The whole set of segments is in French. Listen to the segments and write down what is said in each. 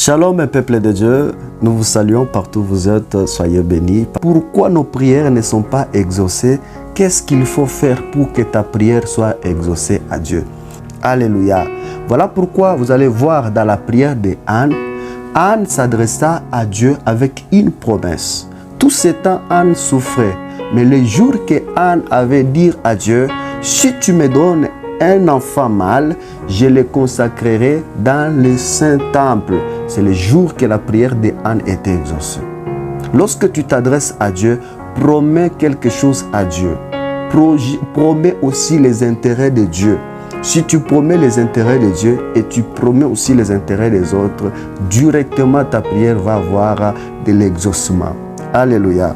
Shalom, peuple de Dieu, nous vous saluons partout où vous êtes, soyez bénis. Pourquoi nos prières ne sont pas exaucées? Qu'est-ce qu'il faut faire pour que ta prière soit exaucée à Dieu? Alléluia. Voilà pourquoi vous allez voir dans la prière de Anne, Anne s'adressa à Dieu avec une promesse. Tout ce temps, Anne souffrait. Mais le jour que Anne avait dit à Dieu, si tu me donnes un enfant mâle, je le consacrerai dans le Saint-Temple. C'est le jour que la prière de Anne était exaucée. Lorsque tu t'adresses à Dieu, promets quelque chose à Dieu. Promets aussi les intérêts de Dieu. Si tu promets les intérêts de Dieu et tu promets aussi les intérêts des autres, directement ta prière va avoir de l'exaucement. Alléluia.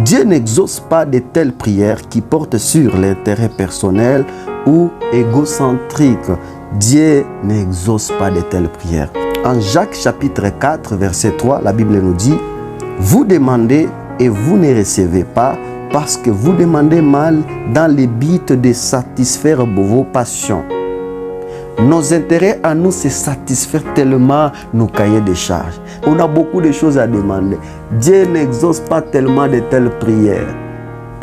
Dieu n'exauce pas de telles prières qui portent sur l'intérêt personnel ou égocentrique. Dieu n'exauce pas de telles prières. En Jacques chapitre 4, verset 3, la Bible nous dit « Vous demandez et vous ne recevez pas parce que vous demandez mal dans le but de satisfaire vos passions. » Nos intérêts à nous, c'est satisfaire tellement nos cahiers de charges. On a beaucoup de choses à demander. Dieu n'exauce pas tellement de telles prières.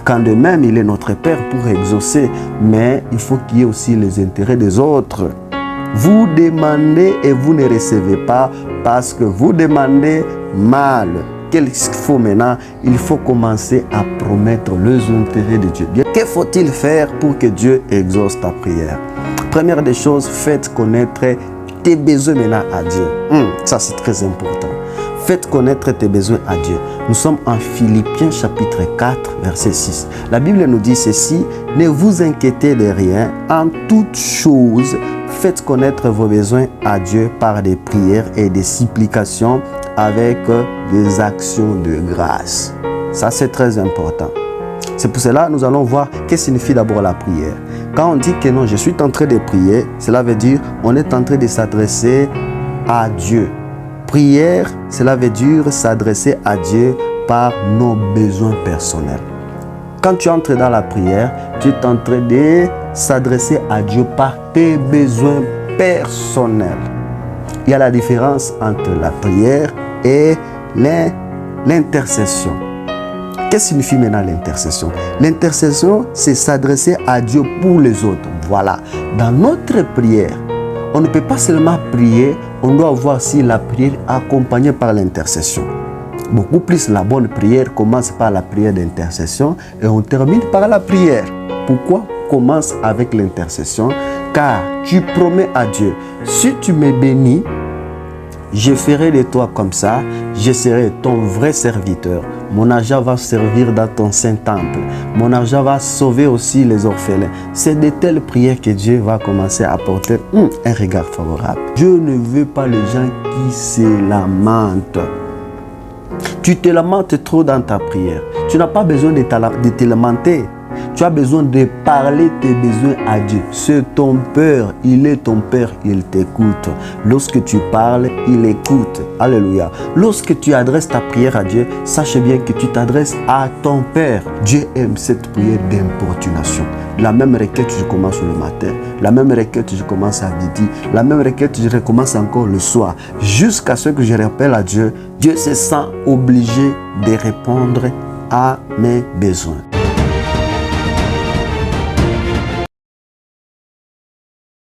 Quand de même, il est notre Père pour exaucer, mais il faut qu'il y ait aussi les intérêts des autres. Vous demandez et vous ne recevez pas parce que vous demandez mal. Qu'est-ce qu'il faut maintenant? Il faut commencer à promettre les intérêts de Dieu. Que faut-il faire pour que Dieu exauce ta prière? Première des choses, faites connaître tes besoins maintenant à Dieu. Ça, c'est très important. Faites connaître tes besoins à Dieu. Nous sommes en Philippiens chapitre 4, verset 6. La Bible nous dit ceci, « Ne vous inquiétez de rien, en toutes choses, faites connaître vos besoins à Dieu par des prières et des supplications avec des actions de grâce. » Ça, c'est très important. C'est pour cela que nous allons voir ce que signifie d'abord la prière. Quand on dit que non, je suis en train de prier, cela veut dire on est en train de s'adresser à Dieu. Prière, cela veut dire s'adresser à Dieu par nos besoins personnels. Quand tu entres dans la prière, tu es en train de s'adresser à Dieu par tes besoins personnels. Il y a la différence entre la prière et l'intercession. Qu'est-ce que signifie maintenant l'intercession? L'intercession, c'est s'adresser à Dieu pour les autres. Voilà. Dans notre prière, on ne peut pas seulement prier, on doit voir si la prière est accompagnée par l'intercession. Beaucoup plus, la bonne prière commence par la prière d'intercession et on termine par la prière. Pourquoi commence avec l'intercession? Car tu promets à Dieu, si tu me bénis, je ferai de toi comme ça, je serai ton vrai serviteur. Mon argent va servir dans ton Saint-Temple. Mon argent va sauver aussi les orphelins. C'est de telles prières que Dieu va commencer à apporter un regard favorable. Dieu ne veut pas les gens qui se lamentent. Tu te lamentes trop dans ta prière. Tu n'as pas besoin de te lamenter. Tu as besoin de parler tes besoins à Dieu. C'est ton Père, il est ton Père, il t'écoute. Lorsque tu parles, il écoute. Alléluia. Lorsque tu adresses ta prière à Dieu, sache bien que tu t'adresses à ton Père. Dieu aime cette prière d'importunation. La même requête, je commence le matin. La même requête, je commence à midi. La même requête, je recommence encore le soir. Jusqu'à ce que je rappelle à Dieu, Dieu se sent obligé de répondre à mes besoins.